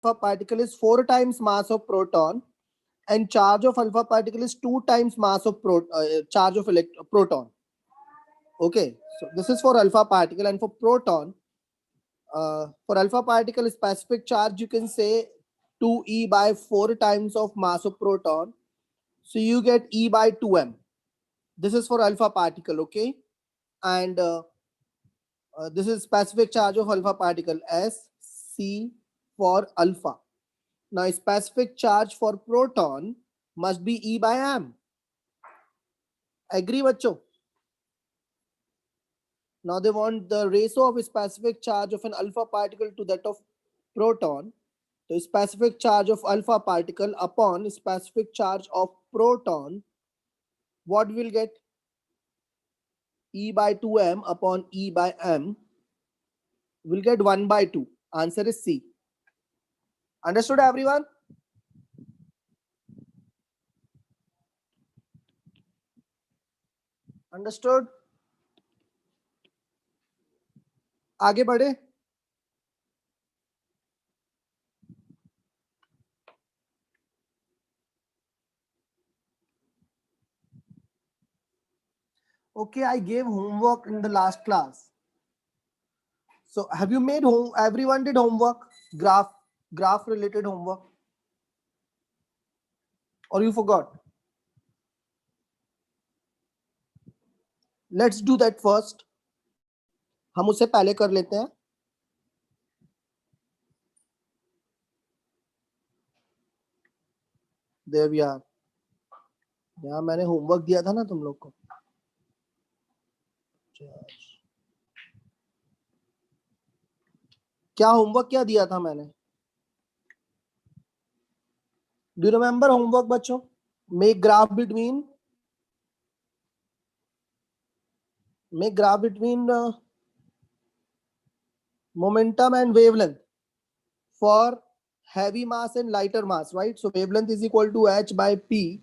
alpha particle is 4 times mass of proton, and charge of alpha particle is 2 times mass of charge of proton. Okay, so this is for alpha particle, and for proton, for alpha particle specific charge, you can say 2e by 4 times of mass of proton, so you get e by 2m. This is for alpha particle. Okay, and this is specific charge of alpha particle, S C for alpha. Now specific charge for proton must be E by m. Agree, bachcho? Now they want the ratio of specific charge of an alpha particle to that of proton. The specific charge of alpha particle upon specific charge of proton, what will get? E by 2m upon E by m will get 1 by 2. Answer is C. Understood, everyone? Understood? आगे बढ़े? Okay, I gave homework in the last class. So have you made home? Everyone did homework, graph related homework, or you forgot? Let's do that first. हम उससे पहले कर लेते हैं. There we are. यहाँ मैंने होमवर्क दिया था ना तुम लोग को. क्या होमवर्क क्या दिया था मैंने? Do you remember homework, बच्चों? Make graph between momentum and wavelength for heavy mass and lighter mass, right? So wavelength is equal to h by p.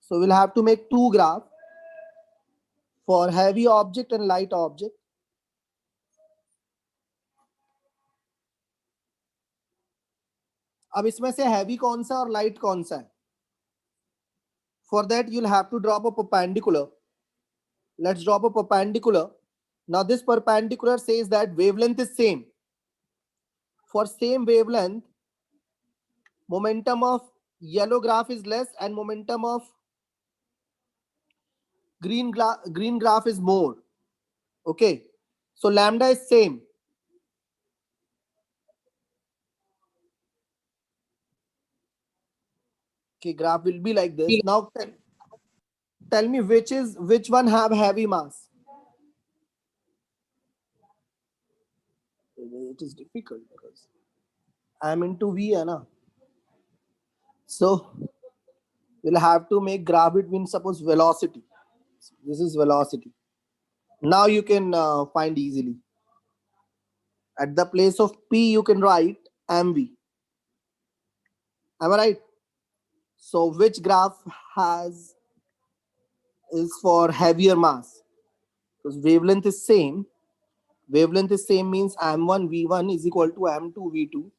So we'll have to make two graphs for heavy object and light object. अब इसमें से heavy कौन सा और light कौन सा है? For that you'll have to drop a perpendicular. Let's drop a perpendicular. Now this perpendicular says that wavelength is same. For same wavelength, momentum of yellow graph is less and momentum of green graph is more. Okay, so lambda is same. Okay, graph will be like this. Now tell me which one have heavy mass? It is difficult because I am into V, na? So we'll have to make graph between, suppose, velocity. This is velocity. Now you can find easily. At the place of P, you can write mv. Am I right? So which graph is for heavier mass? Because wavelength is same. Wavelength is same means m1 v1 is equal to m2 v2.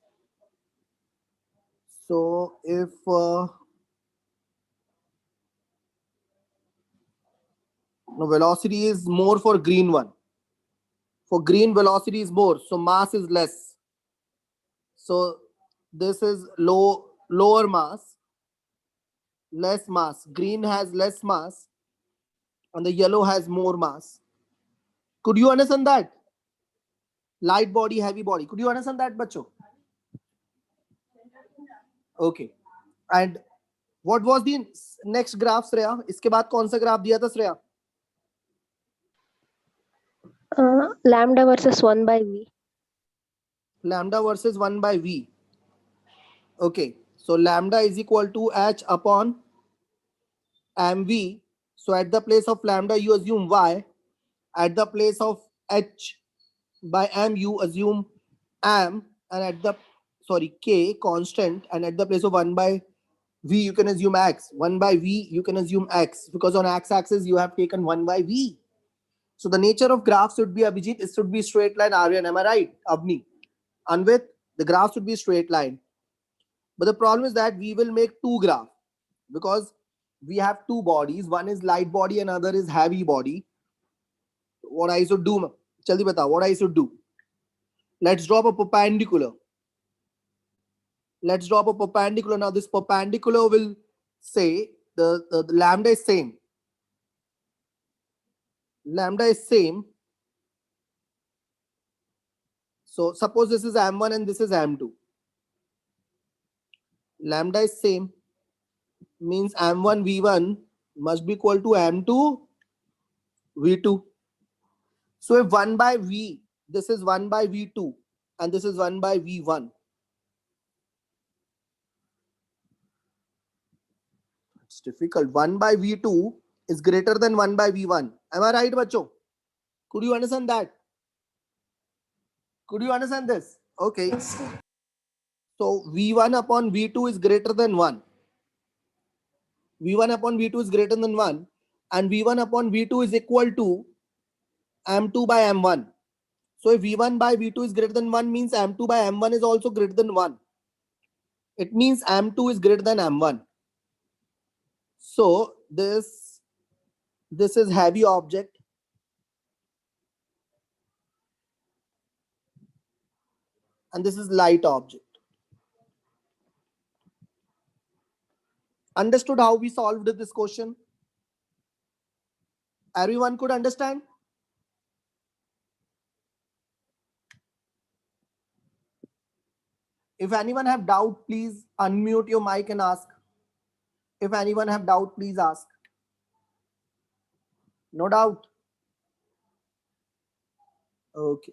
So if no, velocity is more for green one. For green, velocity is more, so mass is less. So this is lower mass, less mass. Green has less mass and the yellow has more mass. Could you understand that? Light body, heavy body. Could you understand that, bacho? Okay. And what was the next graph, Shreya? इसके बाद कौन सा graph दिया था, Shreya? Lambda versus 1 by V. Lambda versus 1 by V. Okay. So lambda is equal to h upon mv. So at the place of lambda, you assume y. At the place of h by m, you assume m. And at the, k, constant. And at the place of 1 by v, you can assume x. 1 by v, you can assume x. Because on x-axis, you have taken 1 by v. So the nature of graph should be, Abhijit, it should be straight line, Aryan. Am I right? Avni. Anvit? The graph should be a straight line. But the problem is that we will make two graphs because we have two bodies. One is light body and other is heavy body. What I should do? Jaldi batao, what I should do? Let's drop a perpendicular. Let's drop a perpendicular. Now this perpendicular will say the lambda is same. Lambda is same. So suppose this is M1 and this is M2. Lambda is same. Means M1 V1 must be equal to M2 V2. So if 1 by V, this is 1 by V2 and this is 1 by V1. It's difficult. 1 by V2 is greater than 1 by V1. Am I right, bacho? Could you understand that? Could you understand this? Okay. Yes, sir. So V1 upon V2 is greater than 1. V1 upon V2 is greater than 1 and V1 upon V2 is equal to M2 by M1. So if V1 by V2 is greater than 1 means M2 by M1 is also greater than 1. It means M2 is greater than M1. So this is heavy object. And this is light object. Understood how we solved this question? Everyone could understand? If anyone have doubt, please unmute your mic and ask. If anyone have doubt, please ask. No doubt. Okay.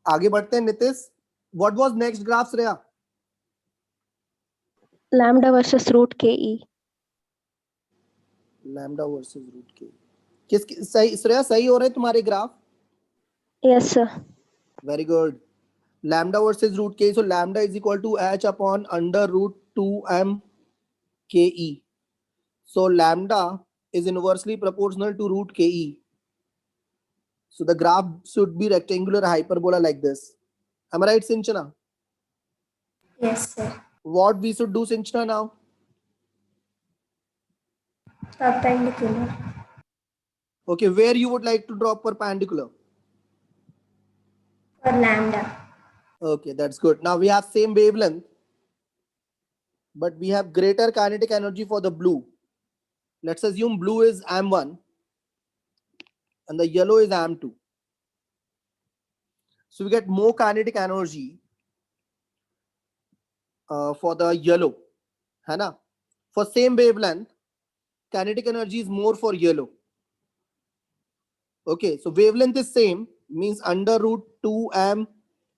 आगे बढ़ते हैं Nitish. What was next graph, Shreya? Lambda versus root KE. Lambda versus root k. किसकी सही श्रेया सही हो रहे तुम्हारे graph? Yes, sir. Very good. Lambda versus root k. So lambda is equal to h upon under root 2m ke. So lambda is inversely proportional to root ke. So the graph should be rectangular hyperbola like this. Am I right, Sinchana? Yes, sir. What we should do, Sinchana, now? Perpendicular. Okay, where you would like to draw perpendicular? For lambda. Okay, that's good. Now we have same wavelength, but we have greater kinetic energy for the blue. Let's assume blue is M1 and the yellow is M2. So we get more kinetic energy for the yellow. है ना? For same wavelength, kinetic energy is more for yellow. Okay, so wavelength is same, means under root 2m1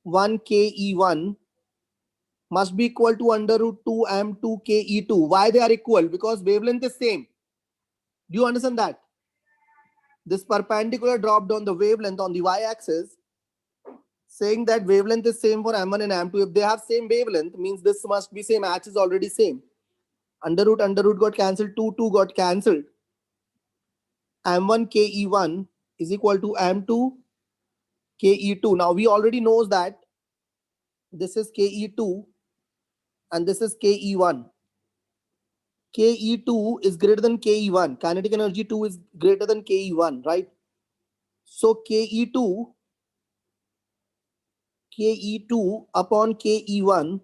ke1 must be equal to under root 2m2 ke2. Why they are equal? Because wavelength is same. Do you understand that? This perpendicular dropped on the wavelength on the y-axis, saying that wavelength is same for m1 and m2. If they have same wavelength, means this must be same. H is already same. Under root got cancelled. 2 got cancelled. M1 ke1 is equal to m2 ke2. Now we already knows that this is ke2 and this is ke1. ke2 is greater than ke1. Kinetic energy 2 is greater than ke1, right? So ke2 upon ke1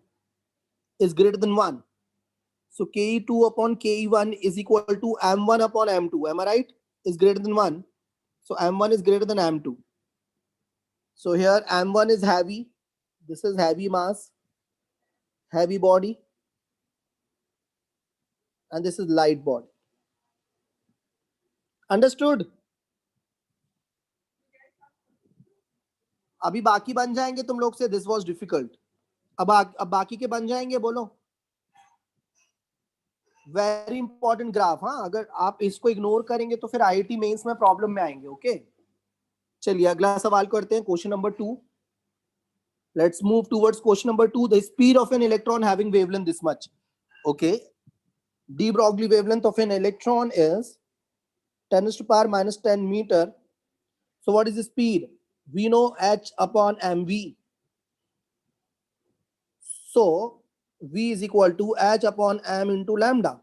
is greater than 1. So ke2 upon ke1 is equal to m1 upon m2. Am I right? Is greater than 1. So m1 is greater than m2. So here m1 is heavy. This is heavy mass, heavy body. And this is light body. Understood? अभी बाकी बन जाएंगे तुम लोग से. This was difficult. अब बाकी के बन जाएंगे बोलो. Very important graph. हाँ, अगर आप इसको इग्नोर करेंगे तो फिर आईआईटी मेंस में प्रॉब्लम में आएंगे. ओके, चलिए अगला सवाल करते हैं. Question number 2. Let's move towards question number 2. The speed of an electron having wavelength this much. Okay, de Broglie wavelength of an electron is 10 to the power minus 10 meter. So what is the speed? We know H upon mv. So V is equal to H upon m into lambda.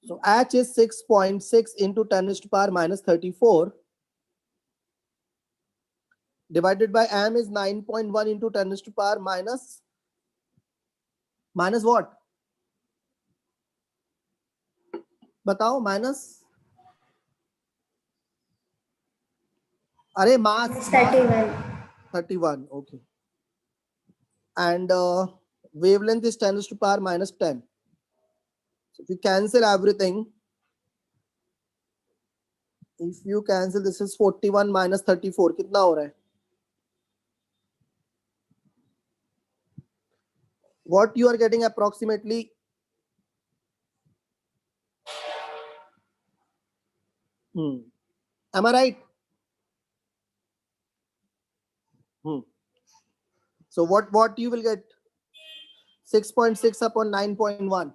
So H is 6.6 into 10 raised to power minus 34 divided by m is 9.1 into 10 raised to power minus what? बताओ minus. अरे mass It's 31. 31. Okay. And wavelength is 10 raised to power minus 10. So if you cancel everything, if you cancel, this is 41 minus 34. कितना हो रहा है? What you are getting approximately? Am I right? So what you will get? 6.6 upon 9.1.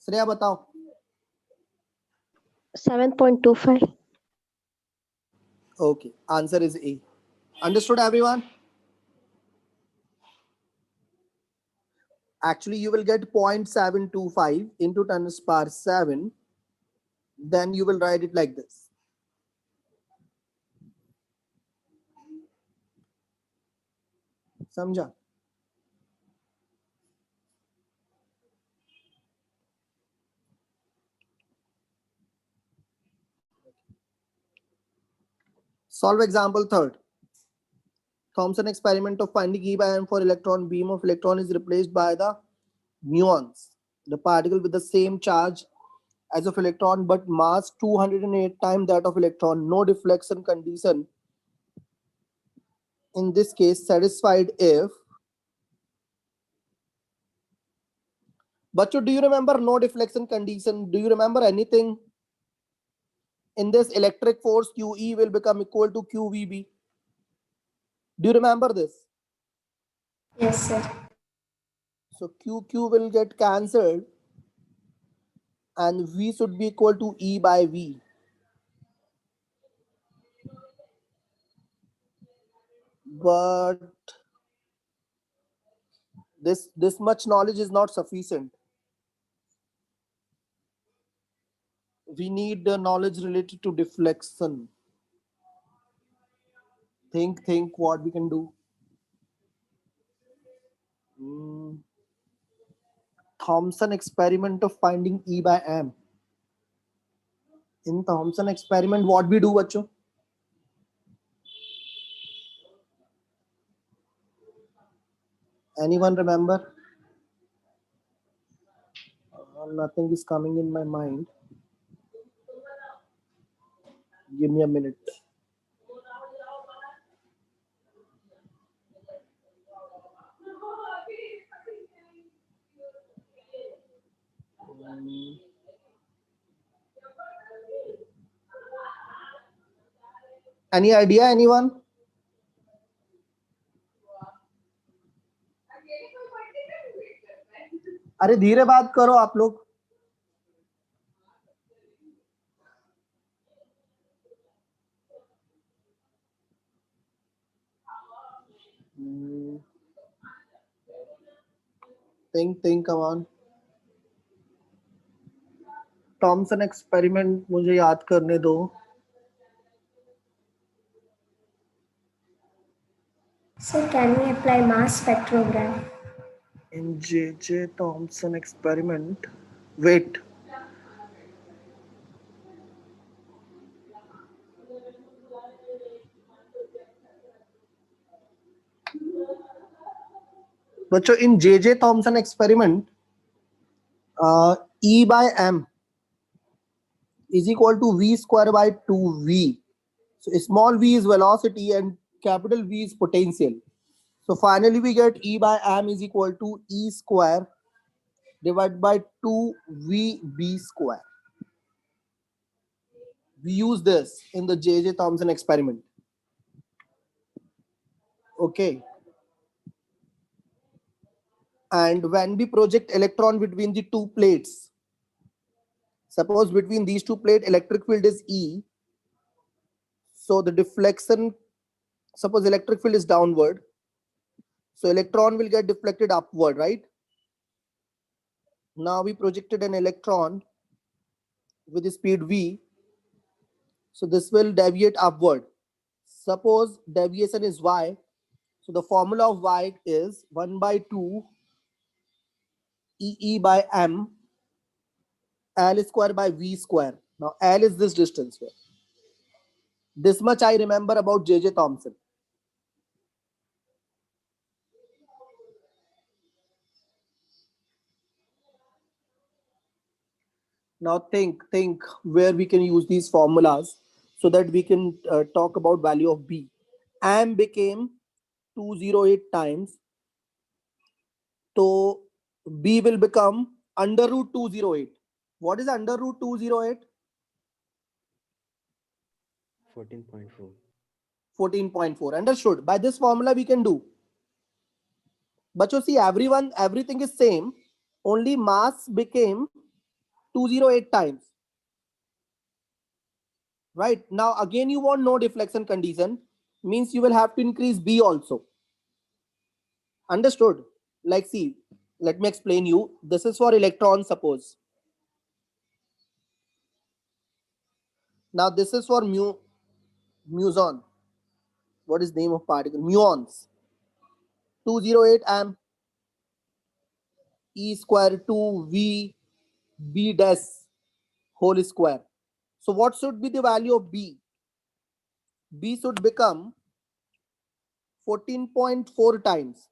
Shreya बताओ. 7.25. Okay, answer is A. Understood, everyone? Actually, you will get 0.725 into 10 raised to power 7. Then you will write it like this. समझा? Solve example third. Thomson experiment of finding E by M for electron beam of electron is replaced by the muons, the particle with the same charge as of electron but mass 208 times that of electron. No deflection condition in this case satisfied if. But do you remember no deflection condition? Do you remember anything? In this, electric force QE will become equal to QVB. Do you remember this? Yes, sir. So QQ will get cancelled and V should be equal to E by V. But this much knowledge is not sufficient. We need the knowledge related to deflection. Think what we can do. Thomson experiment of finding E by M. In Thomson experiment, what we do, bachcho? Anyone remember? Nothing is coming in my mind. Give me a minute. Any idea, anyone? अरे धीरे बात करो आप लोग. Think, come on. Thomson experiment मुझे याद करने दो. So can we apply mass spectrogram? In J.J. Thomson experiment. Wait. But in J.J. Thomson experiment, E by M is equal to V square by 2V. So small v is velocity and capital V is potential. So finally we get E by M is equal to E square divided by 2VB square. We use this in the J.J. Thomson experiment. Okay. And when we project electron between the two plates, suppose between these two plates electric field is E. So the deflection, suppose electric field is downward, so electron will get deflected upward, right? Now we projected an electron with the speed v, so this will deviate upward. Suppose deviation is y, so the formula of y is 1 by 2 E by m L square by v square. Now L is this distance here. This much I remember about J.J. Thomson. Now think where we can use these formulas so that we can talk about value of B. M became 208 times. So B will become under root 208. What is under root 208? 14.4. 14.4. Understood. By this formula we can do. But you see, everything is same. Only mass became 208 times. Right. Now again you want no deflection condition. Means you will have to increase B also. Understood? Like see, let me explain you. This is for electron, suppose. Now this is for muon. What is name of particle? Muons. 208 amp E square 2 V B dash whole square. So what should be the value of B? B should become 14.4 times.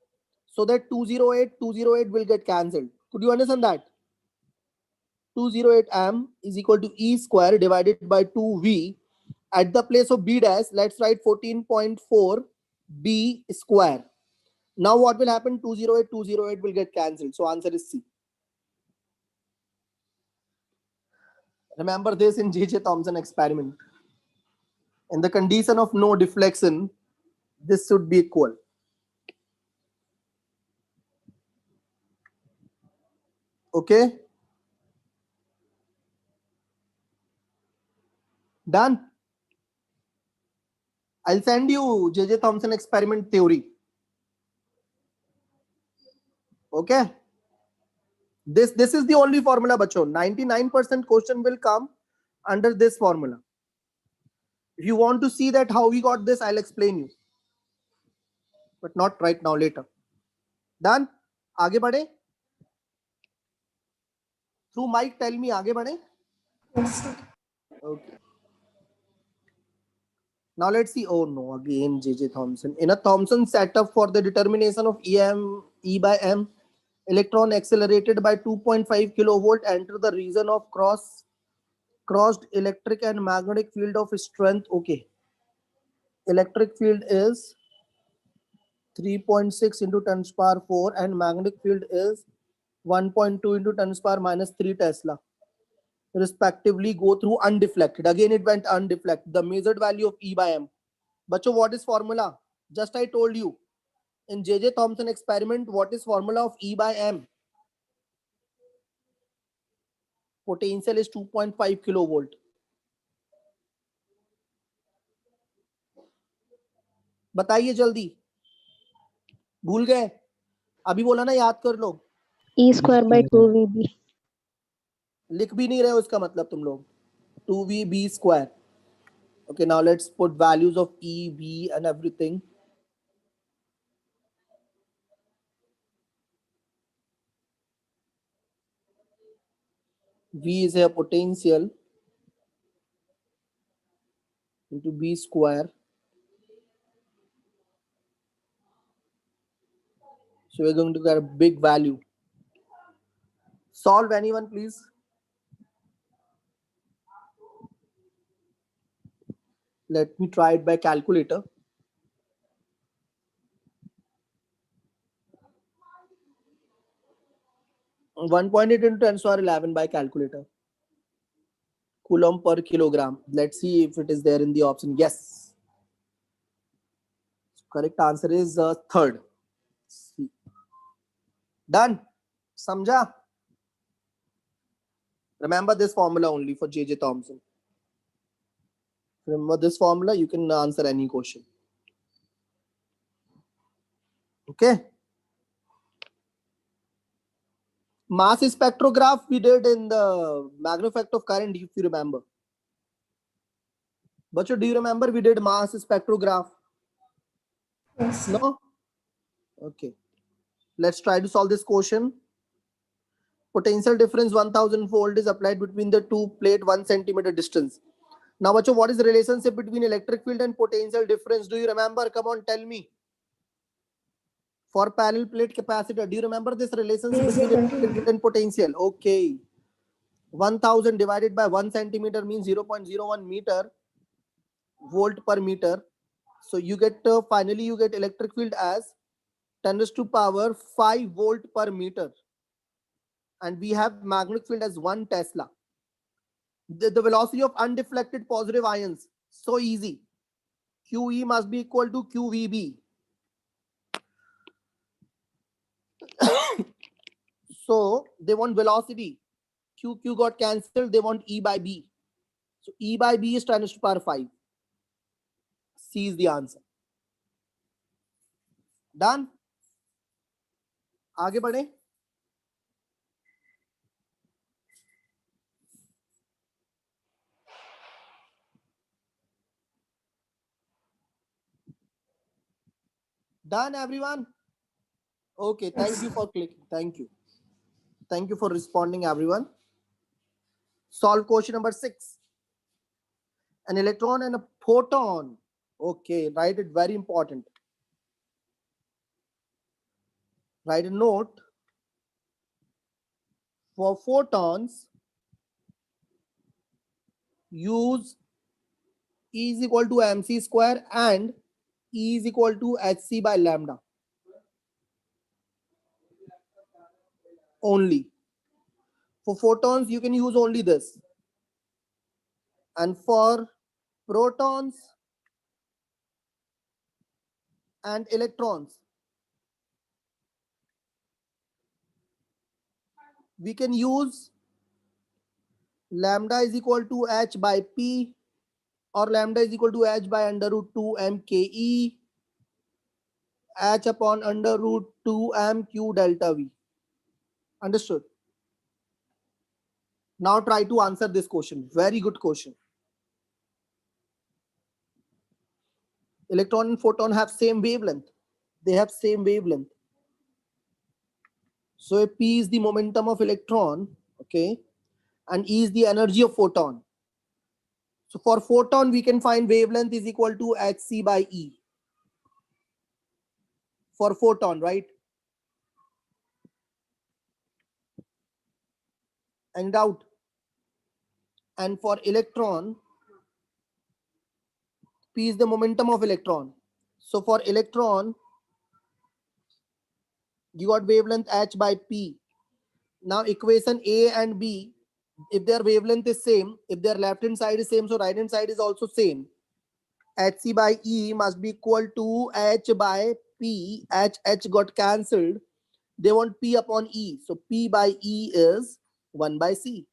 So that 208 will get cancelled. Could you understand that? 208 m is equal to E square divided by 2V. At the place of B dash, let's write 14.4 B square. Now what will happen? 208 will get cancelled. So answer is C. Remember this in J.J. Thomson experiment. In the condition of no deflection, this should be equal. Okay. Done. I'll send you J.J. Thomson experiment theory. Okay. This is the only formula, bacho. 99% question will come under this formula. If you want to see that how we got this, I'll explain you. But not right now, later. Done? आगे बढ़े? Through mic, tell me, आगे बढ़े? Yes, sir. Okay. Now let's see. Oh no, again J.J. Thomson. In a Thomson setup for the determination of E by M, electron accelerated by 2.5 kilovolt enter the region of crossed electric and magnetic field of strength. Okay. Electric field is 3.6 into 10 power 4 and magnetic field is 1.2 into 10 power minus 3 Tesla. Respectively go through undeflected. Again it went undeflected. The measured value of E by M. Bacho, what is formula? Just I told you. In J.J. Thomson experiment, what is formula of E by M? Potential is 2.5 kilovolt. बताइए जल्दी. भूल गए? अभी बोला ना याद कर लो. E square by 2VB. लिख भी नहीं रहे हो इसका मतलब तुम लोग. 2VB square. Okay, now let's put values of E, V and everything. V is a potential into B square. So we're going to get a big value. Solve, anyone please. Let me try it by calculator. And 1.8 into 10 to power 11 by calculator. Coulomb per kilogram. Let's see if it is there in the option. Yes. Correct answer is third. C. Done. Samjha? Remember this formula only for J.J. Thomson. Remember this formula, you can answer any question. Okay. Mass spectrograph we did in the magnifect of current, if you remember. But do you remember we did mass spectrograph? Yes. No? Okay. Let's try to solve this question. Potential difference 1000 volt is applied between the two plate 1 centimeter distance. Now, what is the relationship between electric field and potential difference? Do you remember? Come on, tell me. For parallel plate capacitor, do you remember this relationship Is between equal electric to field and potential? Okay. 1000 divided by 1 centimeter means 0.01 meter volt per meter. So you get finally you get electric field as 10 raised to power 5 volt per meter. And we have magnetic field as 1 Tesla. The velocity of undeflected positive ions, so easy. QE must be equal to QVB. So they want velocity. QQ got cancelled. They want E by B. So E by B is 10 raised to power 5. C is the answer. Done. आगे बढ़े. Done, everyone. Okay, thank you for clicking. Thank you. Thank you for responding, everyone. Solve question number 6. An electron and a photon. Okay, write it, very important. Write a note. For photons, use E is equal to mc square and E is equal to hc by lambda. Only. For photons, you can use only this. And for protons and electrons, we can use lambda is equal to h by p, or lambda is equal to h by under root 2 mke, h upon under root 2 mq delta v. Understood? Now try to answer this question. Very good question. Electron and photon have same wavelength. They have same wavelength. So if P is the momentum of electron, okay, and E is the energy of photon. So for photon, we can find wavelength is equal to hc by E. For photon, right? Any doubt? And for electron, P is the momentum of electron. So for electron, you got wavelength h by P. Now equation A and B, if their wavelength is same, if their left hand side is same, so right hand side is also same. hc by E must be equal to h by P. H got cancelled. They want P upon E. So P by E is 1 by C.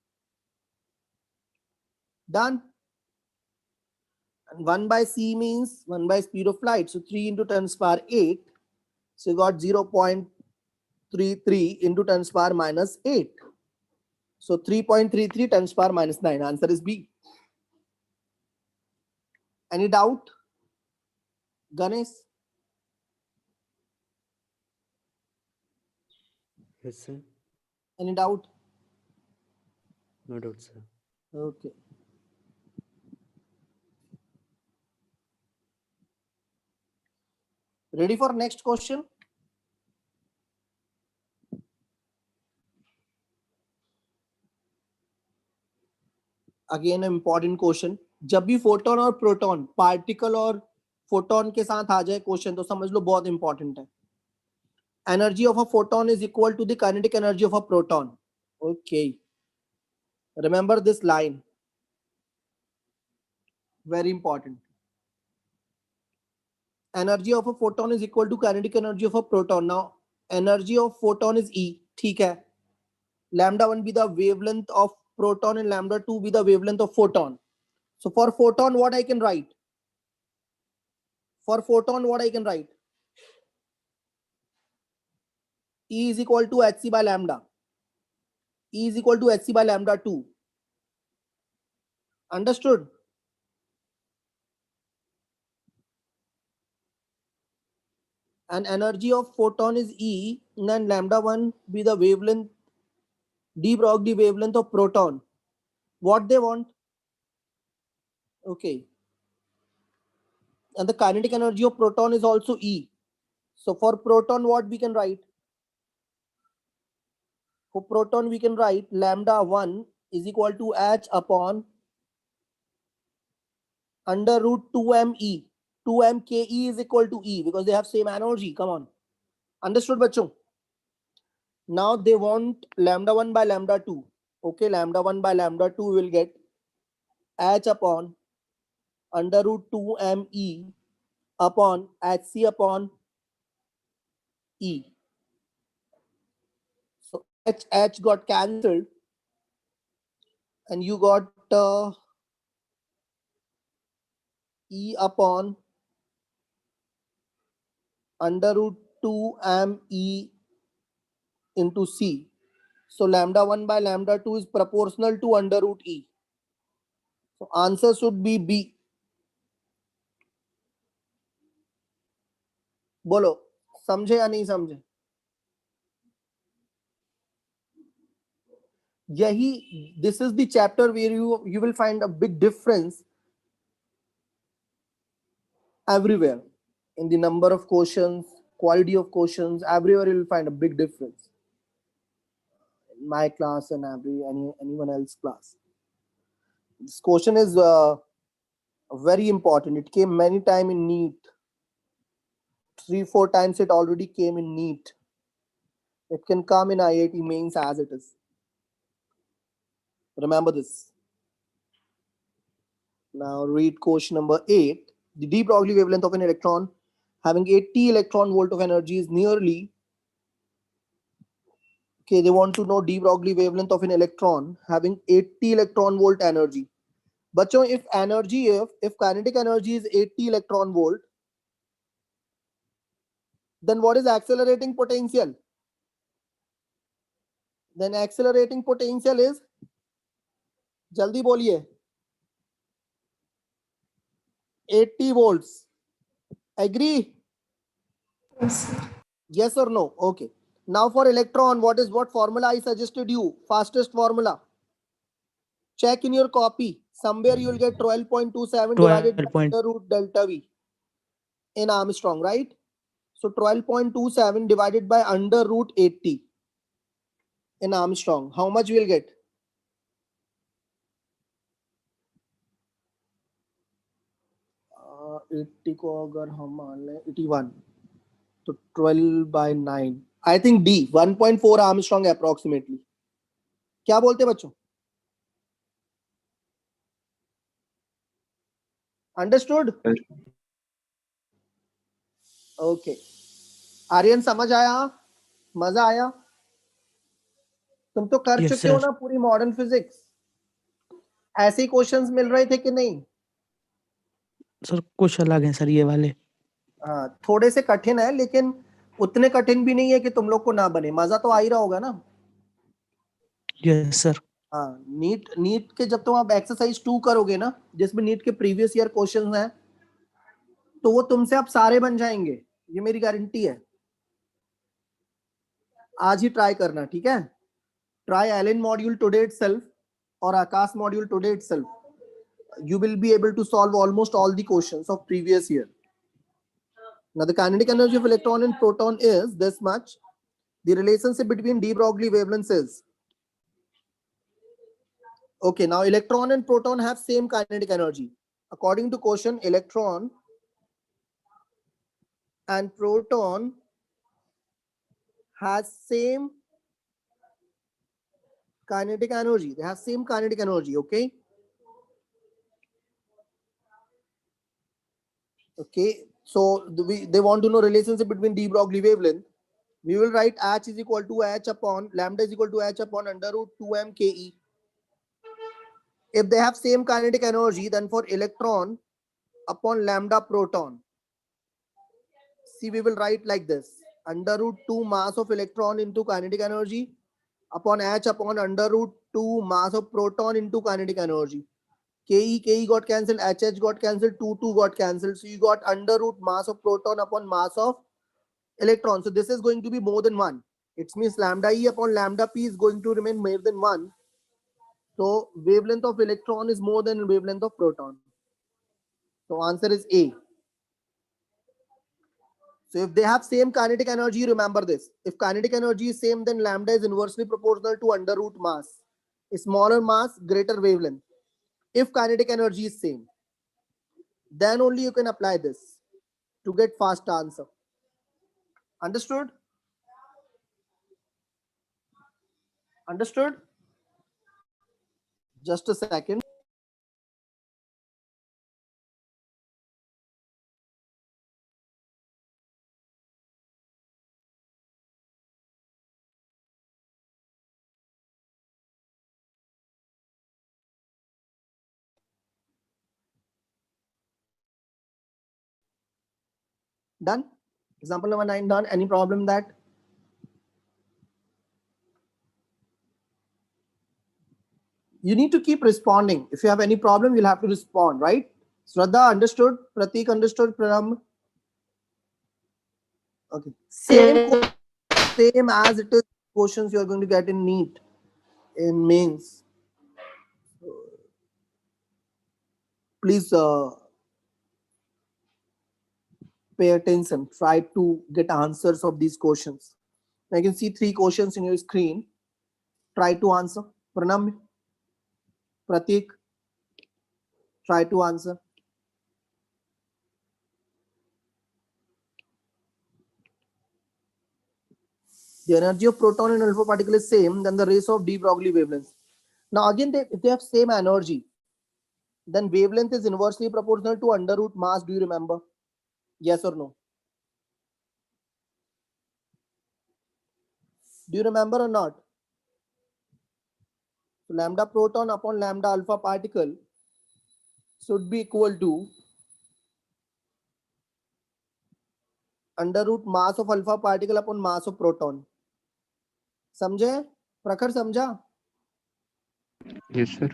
Done. And 1 by C means 1 by speed of light. So 3 into 10 power 8. So you got 0.33 into 10 power minus 8. So 3.33 10 power minus 9. Answer is B. Any doubt? Ganesh? Yes, sir. Any doubt? No doubt, sir. Okay. Ready for next question? Again, an important question. जब भी photon और proton particle और photon के साथ आ जाए question तो समझ लो बहुत इंपॉर्टेंट है. Energy of a photon is equal to the kinetic energy of a proton. Okay. Remember this line. Very important. Energy of a photon is equal to kinetic energy of a proton. Now, energy of photon is E. ठीक है. Lambda 1 be the wavelength of proton and lambda 2 be the wavelength of photon. So for photon, what I can write? For photon, what I can write? E is equal to hc by lambda. E is equal to hc by lambda 2. Understood? And energy of photon is E, and lambda 1 be the wavelength, de Broglie wavelength of proton. What they want? Okay. And the kinetic energy of proton is also E. So for proton, what we can write? For proton, we can write lambda 1 is equal to h upon under root 2me. 2mke is equal to E because they have same energy. Come on. Understood, bachcho? Now they want lambda 1 by lambda 2. Okay, lambda 1 by lambda 2 will get h upon under root 2me upon hc upon E. So h got cancelled and you got E upon under root 2me into C. So lambda 1 by lambda 2 is proportional to under root E. So answer should be B. बोलो समझे या नहीं समझे? यही, this is the chapter where you will find a big difference everywhere in the number of questions, quality of questions. Everywhere you will find a big difference. In my class and anyone else class. This question is very important. It came many times in NEET. 3-4 times it already came in NEET. It can come in IIT mains as it is. Remember this. Now read question number 8. The de Broglie wavelength of an electron having 80 electron volt of energy is nearly. Okay, they want to know de Broglie wavelength of an electron having 80 electron volt energy. But if energy, if kinetic energy is 80 electron volt, then what is accelerating potential? Then accelerating potential is, jaldi boliye, 80 volts. Agree? Yes, sir. Yes or no? Okay. Now for electron, what formula I suggested you? Fastest formula. Check in your copy. Somewhere you will get 12.27 divided by 12. under root delta V in Armstrong, right? So 12.27 divided by under root 80 in Armstrong. How much we will get? Uh, 80 को अगर हम मान लें 81 तो 12 by 9. I think D 1.4 Armstrong approximately. क्या बोलते बच्चों? Understood? Okay. Aryan समझ आया? मजा आया? तुम तो कर Yes, चुके हो sir. ना पूरी मॉडर्न फिजिक्स. ऐसे ही क्वेश्चंस मिल रहे थे कि नहीं? सर कुछ अलग हैं सर ये वाले. हाँ, थोड़े से कठिन है लेकिन उतने कठिन भी नहीं है कि तुम लोग को ना बने. मजा तो आ ही रहा होगा ना? Yes sir. हाँ, नीट के जब तुम आप एक्सरसाइज 2 करोगे ना, जिसमें नीट के प्रीवियस ईयर क्वेश्चंस हैं, तो वो तुमसे आप सारे बन जाएंगे. ये मेरी गारंटी है. आज ही ट्राई करना, ठीक है? Try Allen module today itself और Aakash module today itself. You will be able to solve almost all the questions of previous year. Now the kinetic energy of electron and proton is this much. The relationship between de Broglie wavelengths is. Okay, now electron and proton have same kinetic energy. According to question, electron and proton has same kinetic energy. They have same kinetic energy, okay? Okay, so they want to know relationship between de Broglie wavelength. We will write h is equal to h upon lambda is equal to h upon under root 2m ke. If they have same kinetic energy, then for electron upon lambda proton, see, we will write like this: under root 2 mass of electron into kinetic energy upon h upon under root 2 mass of proton into kinetic energy. Ke got cancelled, HH got cancelled, 2 got cancelled. So you got under root mass of proton upon mass of electron. So this is going to be more than 1. It means lambda E upon lambda P is going to remain more than 1. So wavelength of electron is more than wavelength of proton. So answer is A. So if they have same kinetic energy, remember this. If kinetic energy is same, then lambda is inversely proportional to under root mass. A smaller mass, greater wavelength. If kinetic energy is same, then only you can apply this to get fast answer. Understood? Understood? Just a second. Done? Example number 9 done. Any problem that? You need to keep responding. If you have any problem, you'll have to respond, right? Shraddha understood? Pratik understood? Pranam? Okay. Same as it is questions you are going to get in NEET, in mains. Please pay attention. Try to get answers of these questions. Now you can see 3 questions in your screen. Try to answer. Pranam, Pratik, try to answer. The energy of proton and alpha particle is same, then the ratio of de Broglie wavelengths. Now again, if they have same energy, then wavelength is inversely proportional to under root mass. Do you remember? Yes or no? Do you remember or not? So lambda proton upon lambda alpha particle should be equal to under root mass of alpha particle upon mass of proton. समझे? प्रखर समझा? Yes, sir.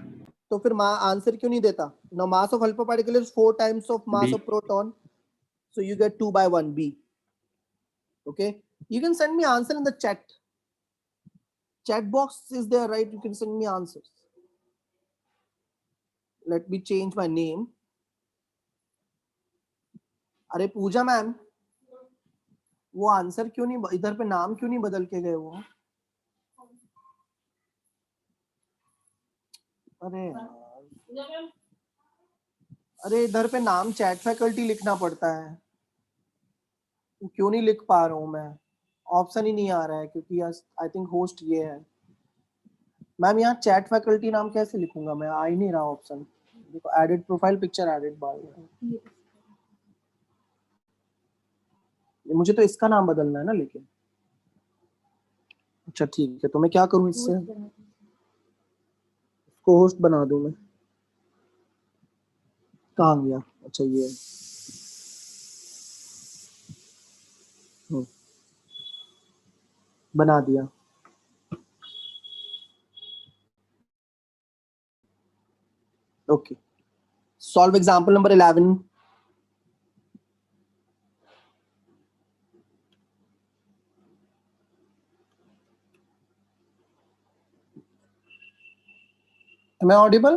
तो फिर answer क्यों नहीं देता? Now mass of alpha particle is 4 times of mass B. of proton, so you get 2 by 1 B. Okay, you can send me answer in the chat. Chat box is there, right? You can send me answers. Let me change my name. अरे पूजा ma'am, वो answer क्यों नहीं, इधर पे नाम क्यों नहीं बदल के गए वो? अरे अरे इधर पे नाम चैट फैकल्टी लिखना पड़ता है, क्यों नहीं लिख पा रहा हूँ मैं? ऑप्शन ही नहीं आ रहा है क्योंकि आई थिंक होस्ट ये है। मैम यहाँ चैट फैकल्टी नाम कैसे लिखूंगा मैं? आ ही नहीं रहा ऑप्शन। देखो एडिट प्रोफाइल पिक्चर एडिट बार, मुझे तो इसका नाम बदलना है ना, लेकिन अच्छा ठीक है, तो मैं क्या करूँ इससे? इसको होस्ट बना दूं मैं? कहाँ गया? अच्छा ये बना दिया। Okay, solve example number 11. Am I audible?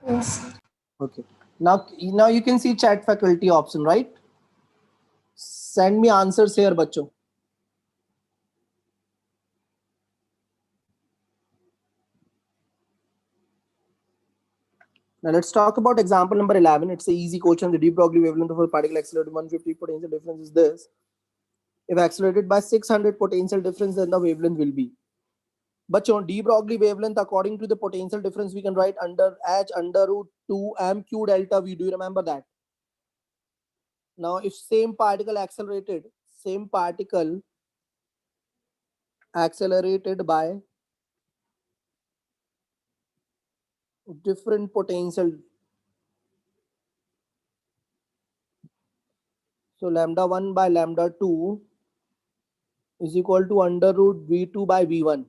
Yes. Okay. Now you can see chat faculty option, right? Send me answers here, बच्चों. Now let's talk about example number 11. It's an easy question. The de Broglie wavelength of a particle accelerated 150, potential difference is this. If accelerated by 600, potential difference, then the wavelength will be. But on de Broglie wavelength, according to the potential difference, we can write under h under root 2 m q delta v. Do you remember that? Now, if same particle accelerated by different potential. So lambda 1 by lambda 2 is equal to under root V2 by V1.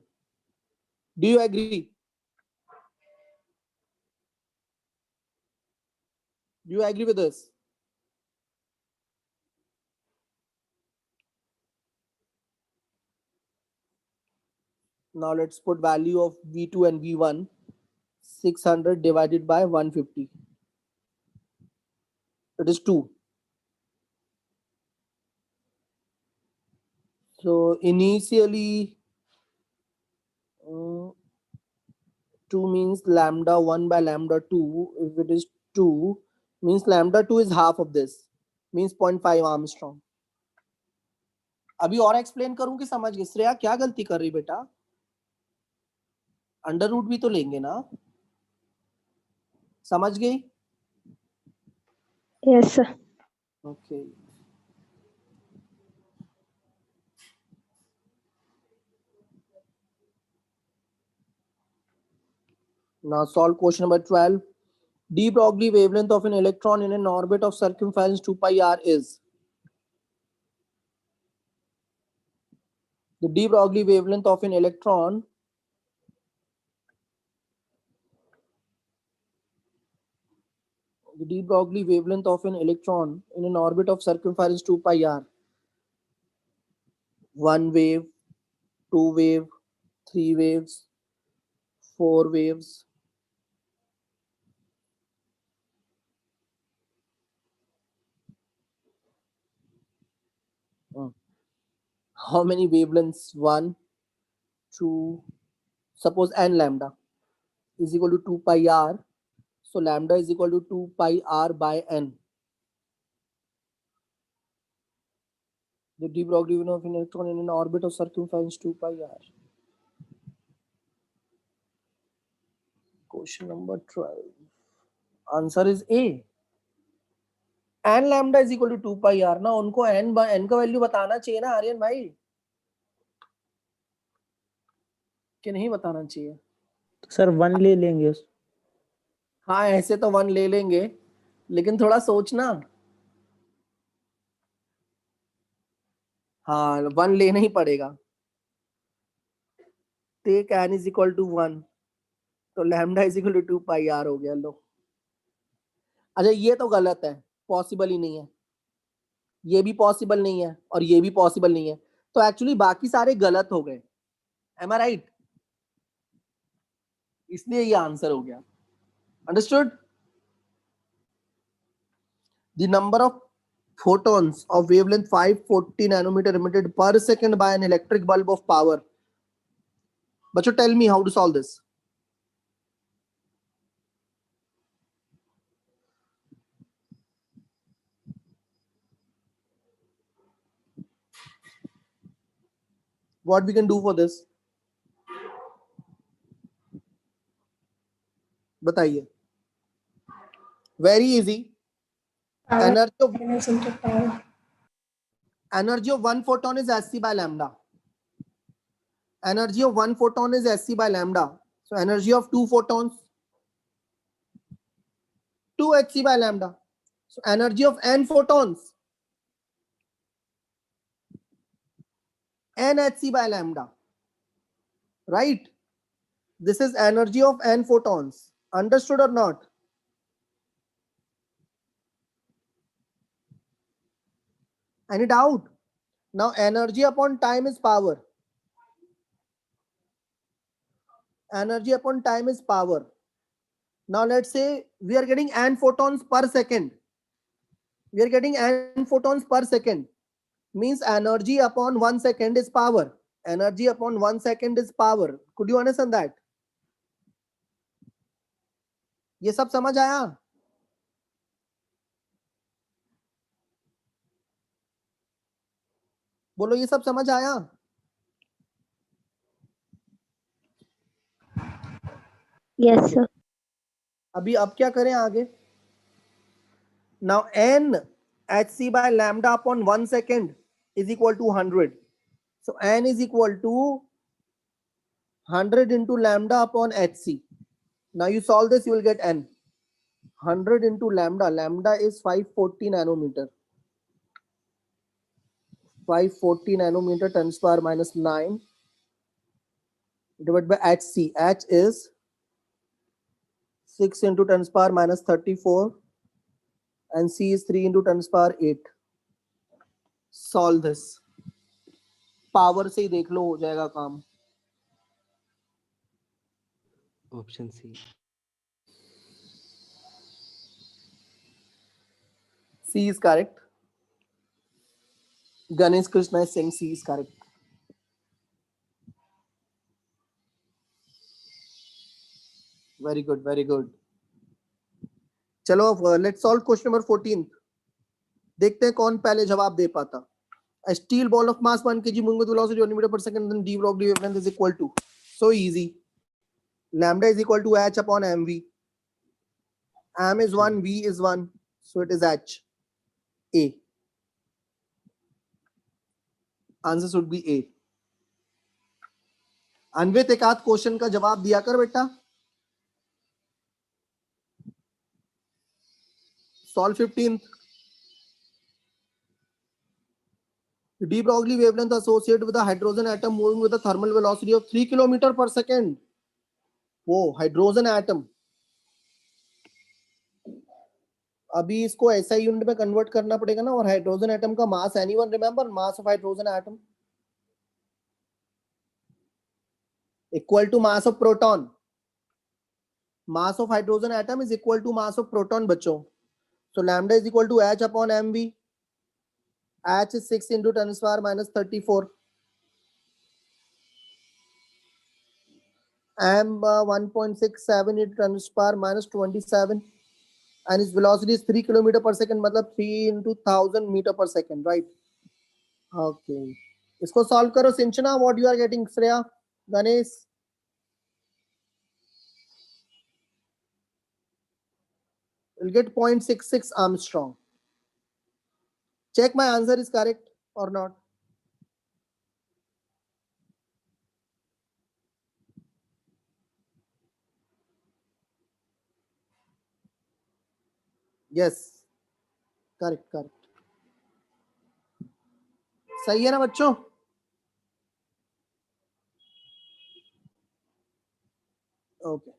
Do you agree? Do you agree with this? Now let's put value of V2 and V1. 600 divided by 150. It is 2. So initially 2 means lambda 1 by lambda 2. If it is 2 means lambda 2 is half of this, means 0.5 Armstrong. अभी और explain करूं कि समझ गए? श्रेया क्या गलती कर रही बेटा? अंडर रूट भी तो लेंगे ना? समझ गई? Yes, sir. Okay. Now solve question number 12. De Broglie wavelength of an electron in an orbit of circumference 2 pi r is. The de Broglie wavelength of an electron in an orbit of circumference 2 pi r. 1 wave, 2 wave, 3 waves, 4 waves. How many wavelengths? 1, 2, suppose n lambda is equal to 2 pi r. So lambda is equal to 2 pi r by n. The de Broglie wavelength of an electron in an orbit of circumference 2 pi r. Question number 12. Answer is A. N lambda is equal to 2 pi r. ना उनको n का value बताना चाहिए ना आर्यन भाई, कि नहीं बताना चाहिए? तो सर 1 ले लेंगे उस। हाँ ऐसे तो 1 ले लेंगे, लेकिन थोड़ा सोचना। हाँ 1 लेना ही पड़ेगा। Take n is equal to 1, तो lambda is equal to 2 pi r हो गया। लो अच्छा ये तो गलत है, पॉसिबल ही नहीं है, ये भी पॉसिबल नहीं है और ये भी पॉसिबल नहीं है, तो एक्चुअली बाकी सारे गलत हो गए। एम आई राइट? इसलिए ये आंसर हो गया। Understood? The number of photons of wavelength 540 nanometer emitted per second by an electric bulb of power. But you tell me how to solve this. What we can do for this? बताइए। Very easy. Power Energy of minus into power. energy of one photon is hc by lambda. Energy of one photon is hc by lambda. So energy of two photons, 2 hc by lambda. So energy of n photons, n hc by lambda. Right? This is energy of n photons. Understood or not? Any doubt? Now energy upon time is power. Energy upon time is power. Now let's say we are getting n photons per second. We are getting n photons per second. Means energy upon 1 second is power. Energy upon 1 second is power. Could you understand that? ये सब समझ आया? बोलो ये सब समझ आया? Yes, sir. अभी अब क्या करें आगे? Now n hc by lambda upon 1 second is equal to 100. So n is equal to 100 into lambda upon hc. Now you solve this, you will get n. 100 into lambda. Lambda is 540 nanometer. 540 nanometer times power minus 9 divided by hc. H is 6 into 10 power minus 34 and c is 3 into 10 power 8. Solve this. Power से ही देख लो हो जाएगा काम. Option C. C is correct. Ganesh Krishna is saying C is correct. Very good, very good. चलो let's solve question number 14. देखते हैं कौन पहले जवाब दे पाता. A steel ball of mass 1 kg moving with velocity 1 meter per second, then d Broglie wavelength is equal to. So easy. Lambda is equal to h upon mv. M is 1, v is 1, so it is h. A. Answer should be A. अन्वित एक आध question का जवाब दिया कर बेटा. Solve 15th. The de Broglie wavelength associated with a hydrogen atom moving with a thermal velocity of 3 km per second. वो hydrogen atom. अभी इसको ऐसा यूनिट में कन्वर्ट करना पड़ेगा ना. और हाइड्रोजन एटम का mass, anyone remember mass of hydrogen atom equal to mass of proton. Mass of hydrogen atom is equal to mass of proton बच्चों. So lambda is equal to h upon mv. h is 6 into 10 power minus 34. m 1.67 into 10 power minus 27. And its velocity is 3 km per second, मतलब 3 into 1000 meter per second, right? Okay. इसको solve करो सिंचना. What you are getting, Shreya, Ganesh? You'll get 0.66 Armstrong. Check my answer is correct or not. Yes, correct, correct. सही है ना बच्चों? Okay.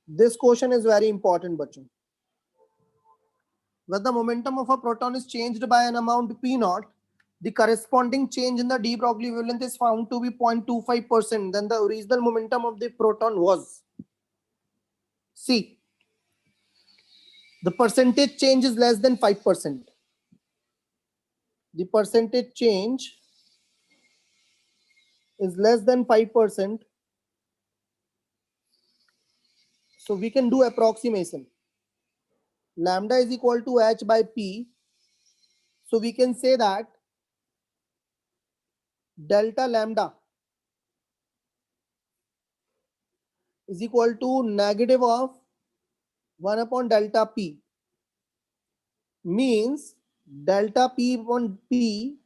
This question is very important बच्चों. When the momentum of a proton is changed by an amount p naught, the corresponding change in the de Broglie wavelength is found to be 0.25%. Then the original momentum of the proton was. See, the percentage change is less than 5%. The percentage change is less than 5%. So we can do approximation. Lambda is equal to h by p. So we can say that delta lambda is equal to negative of 1 upon delta p. Means delta p upon p,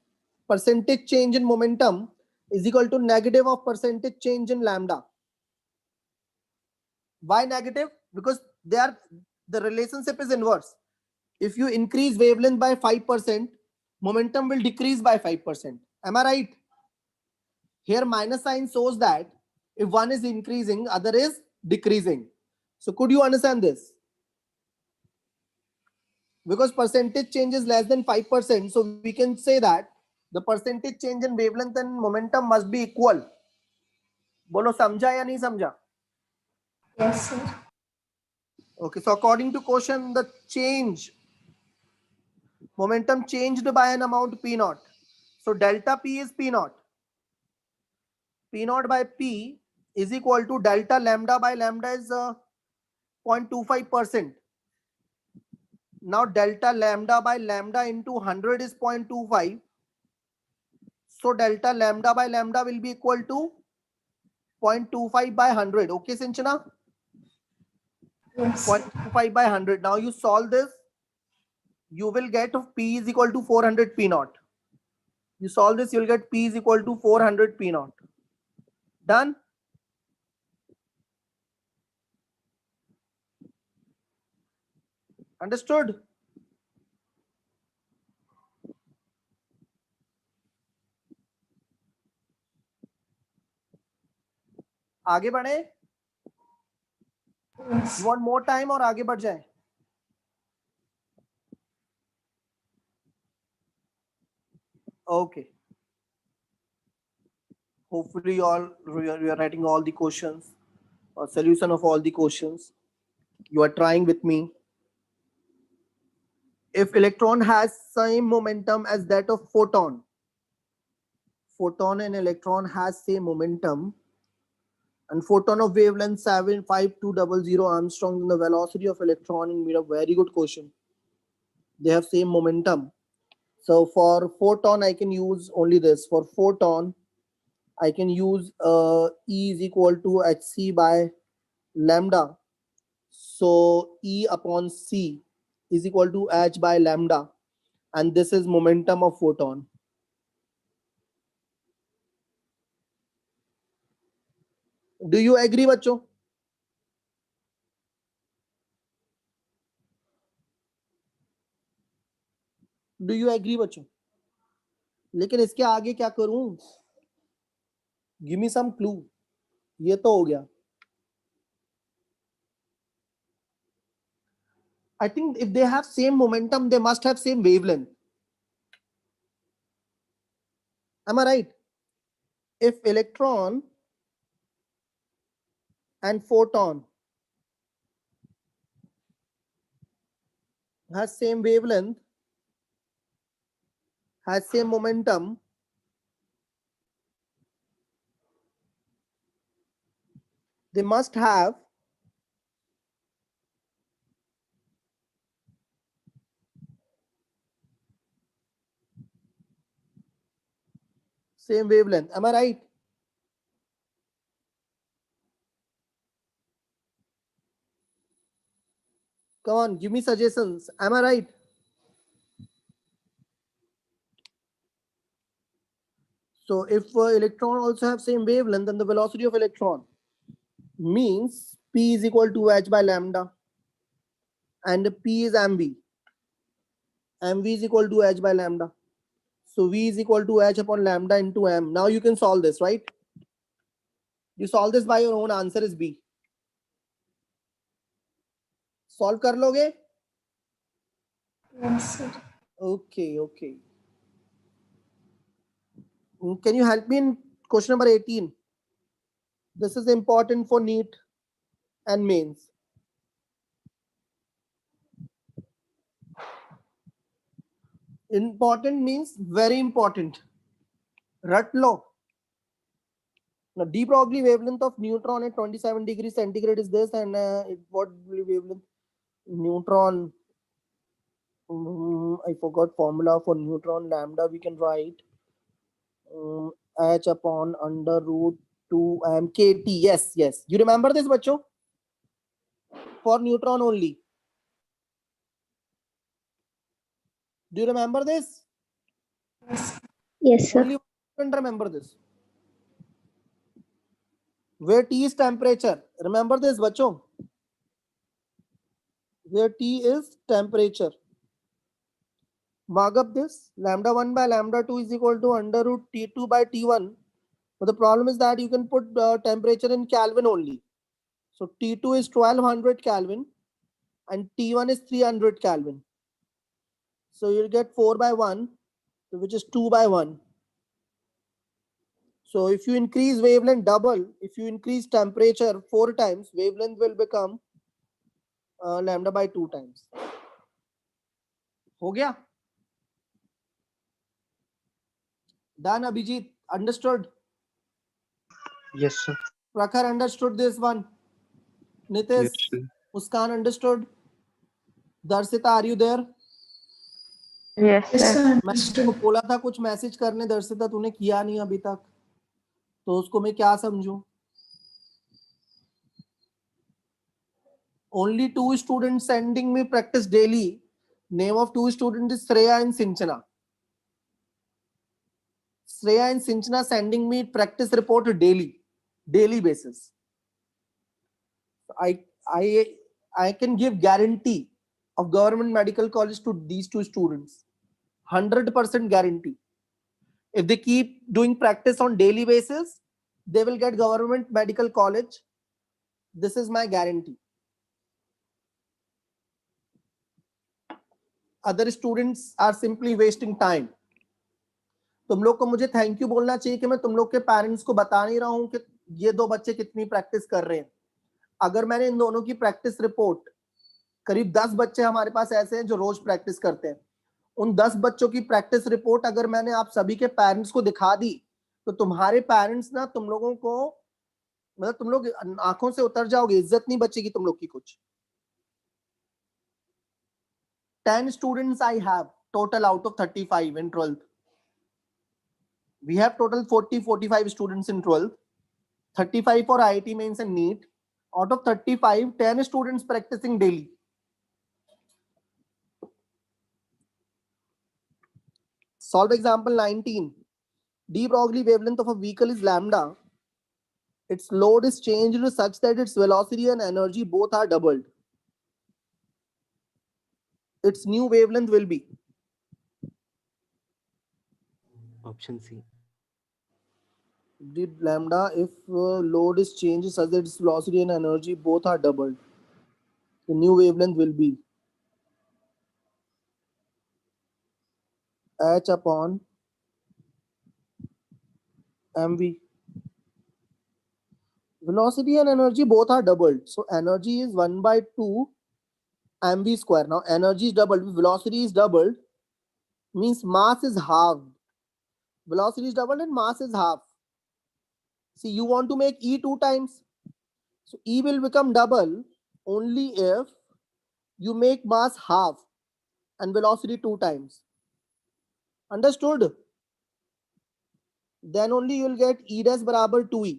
percentage change in momentum, is equal to negative of percentage change in lambda. Why negative? Because the relationship is inverse. If you increase wavelength by 5%, momentum will decrease by 5%. Am I right? Here minus sign shows that if one is increasing, other is decreasing. So could you understand this? Because percentage change is less than 5%, so we can say that the percentage change in wavelength and momentum must be equal. बोलो समझा या नहीं समझा? Yes, sir. Okay, so according to question, the change, momentum changed by an amount p naught. So delta p is p naught. P naught by p is equal to delta lambda by lambda is 0.25%. Now delta lambda by lambda into 100 is 0.25. So delta lambda by lambda will be equal to 0.25 by 100. Okay, Sinchana? Yes. 0.25 by 100. Now you solve this. You will get P is equal to 400 P naught. You solve this, you will get P is equal to 400 P naught. Done? Understood? आगे बढ़े? Yes. You want more time और आगे बढ़ जाए? Okay. Hopefully you are writing all the questions or solution of all the questions. You are trying with me. If electron has same momentum as that of photon and electron has same momentum, and photon of wavelength 75200 Armstrong, then the velocity of electron in meter. Very good question. They have same momentum. So for photon, I can use only this. For photon, I can use E is equal to hc by lambda. So E upon C is equal to h by lambda, and this is momentum of photon. Do you agree, बच्चों? Do you agree, बच्चों? लेकिन इसके आगे क्या करूं? Give me some clue. ये तो हो गया. I think if they have same momentum, they must have same wavelength. Am I right? If electron and photon has same wavelength, has same momentum, they must have same wavelength. Am I right? Come on, give me suggestions. Am I right? So if electron also have same wavelength, then the velocity of electron means P is equal to h by lambda, and P is mv. mv is equal to h by lambda. So V is equal to h upon lambda into m. Now you can solve this, right? You solve this by your own. Answer is B. Solve कर लोगे? Yes, sir. Okay, okay. Can you help me in question number 18? This is important for NEET and mains. Important means very important. रट लो. Now de Broglie wavelength of neutron at 27 degrees centigrade is this, and what wavelength? Neutron. I forgot formula for neutron. Lambda we can write h upon under root 2 kt. Yes, yes. You remember this, bacho? For neutron only. Do you remember this? Yes, sir. Only one can remember this. Where T is temperature. Remember this, bacho? Where T is temperature. Mark up this. Lambda 1 by lambda 2 is equal to under root T2 by T1. But the problem is that you can put temperature in Kelvin only. So T2 is 1200 Kelvin and T1 is 300 Kelvin. So you'll get 4 by 1, which is 2 by 1. So if you increase wavelength double, if you increase temperature 4 times, wavelength will become lambda by 2 times. हो गया? Done, Abhijit. Understood? Yes, sir. Prakhar understood this one. Nitish, Yes, sir. Muskan understood. Darshita, are you there? Yes, Yes, sir. sir. मैं Understood. उसको बोला था कुछ message करने, दर्शिता तूने किया नहीं अभी तक, तो उसको मैं क्या समझूं? Only 2 students sending me practice daily. Name of 2 students is Shreya and Sinchana. Shreya and Sinchana sending me practice report daily basis. I can give guarantee of government medical college to these two students. 100% guarantee. If they keep doing practice on daily basis, they will get government medical college. This is my guarantee. Other students are simply wasting time. तुम लोग को मुझे thank you बोलना चाहिए कि मैं तुम लोग के पेरेंट्स को बता नहीं रहा हूं कि ये दो बच्चे कितनी प्रैक्टिस कर रहे हैं. अगर मैंने इन दोनों की प्रैक्टिस रिपोर्ट, करीब 10 बच्चे हमारे पास ऐसे हैं जो रोज प्रैक्टिस करते हैं, उन 10 बच्चों की प्रैक्टिस रिपोर्ट अगर मैंने आप सभी के पेरेंट्स को दिखा दी, तो तुम्हारे पेरेंट्स ना तुम लोगों को, मतलब तुम लोग आंखों से उतर जाओगे, इज्जत नहीं बचेगी तुम लोग की कुछ. 10 students I have total out of 35 in 12th. We have total 40-45 students in 12th, 35 for IIT mains and NEET. Out of 35, 10 students practicing daily. Solve example 19. De Broglie wavelength of a vehicle is lambda. Its load is changed such that its velocity and energy both are doubled. Its new wavelength will be. Option C. Did lambda if load is changed such that its velocity and energy both are doubled. The new wavelength will be h upon mv. Velocity and energy both are doubled. So energy is 1/2 mv square. Now energy is doubled, velocity is doubled, means mass is halved. Velocity is doubled and mass is half. See, you want to make E 2 times. So E will become double only if you make mass half and velocity 2 times. Understood? Then only you will get E dash barabar 2E.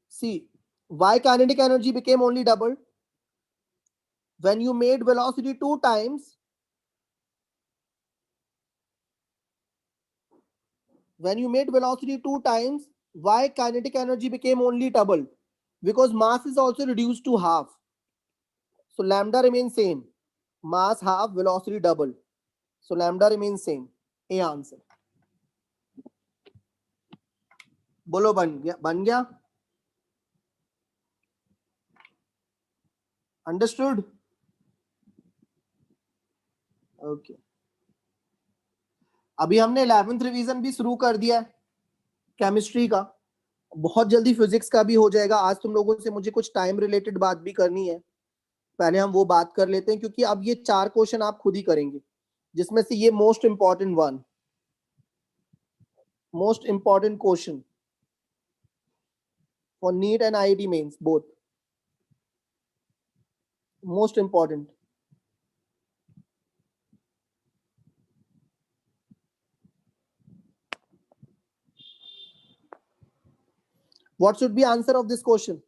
See, why kinetic energy became only double? When you made velocity 2 times, why kinetic energy became only double? Because mass is also reduced to half. So lambda remains same. Mass half, velocity double. So lambda remains same. A answer. बोलो बन गया? Understood? Okay. अभी हमने 11th revision भी शुरू कर दिया है केमिस्ट्री का. बहुत जल्दी फिजिक्स का भी हो जाएगा. आज तुम लोगों से मुझे कुछ टाइम रिलेटेड बात भी करनी है. पहले हम वो बात कर लेते हैं, क्योंकि अब ये 4 क्वेश्चन आप खुद ही करेंगे, जिसमें से ये most important question for NEET and IIT mains both. Most important. What should be answer of this question?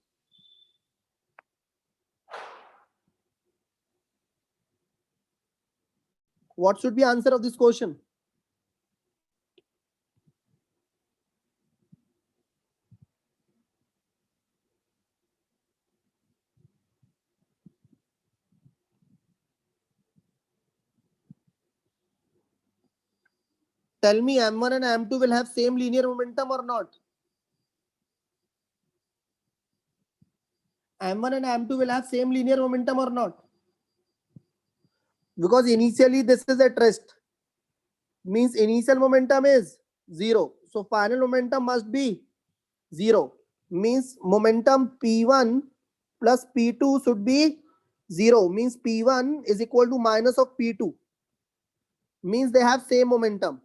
What should be answer of this question? Tell me, M1 and M2 will have same linear momentum or not? M1 and M2 will have same linear momentum or not? Because initially this is at rest, means initial momentum is 0. So final momentum must be 0. Means momentum P1 plus P2 should be 0. Means P1 is equal to minus of P2. Means they have same momentum.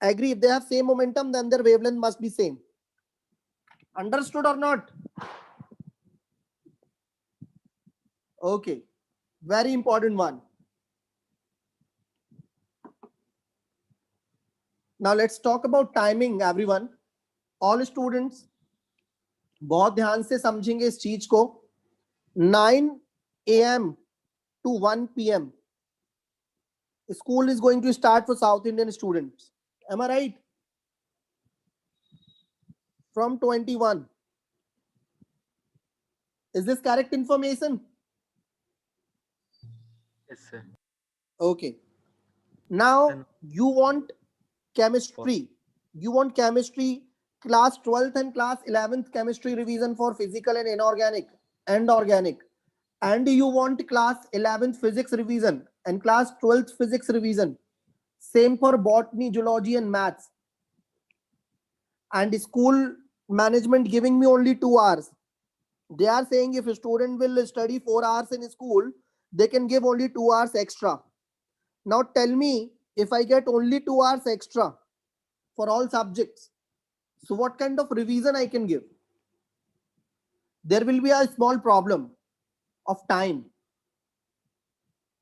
Agree? If they have same momentum, then their wavelength must be same. Understood or not? Okay. Very important one. Now let's talk about timing, everyone. All students बहुत ध्यान से समझेंगे इस चीज को. 9 AM to 1 PM. School is going to start for South Indian students. Am I right? From 21. Is this correct information? Yes, sir. Okay. Now Then- you want chemistry. You want chemistry class 12th and class 11th chemistry revision for physical and inorganic and organic. And you want class 11th physics revision and class 12th physics revision. Same for botany, zoology and maths. And school management giving me only 2 hours. They are saying if a student will study 4 hours in school, they can give only 2 hours extra. Now tell me, if I get only 2 hours extra for all subjects, so what kind of revision I can give? There will be a small problem of time.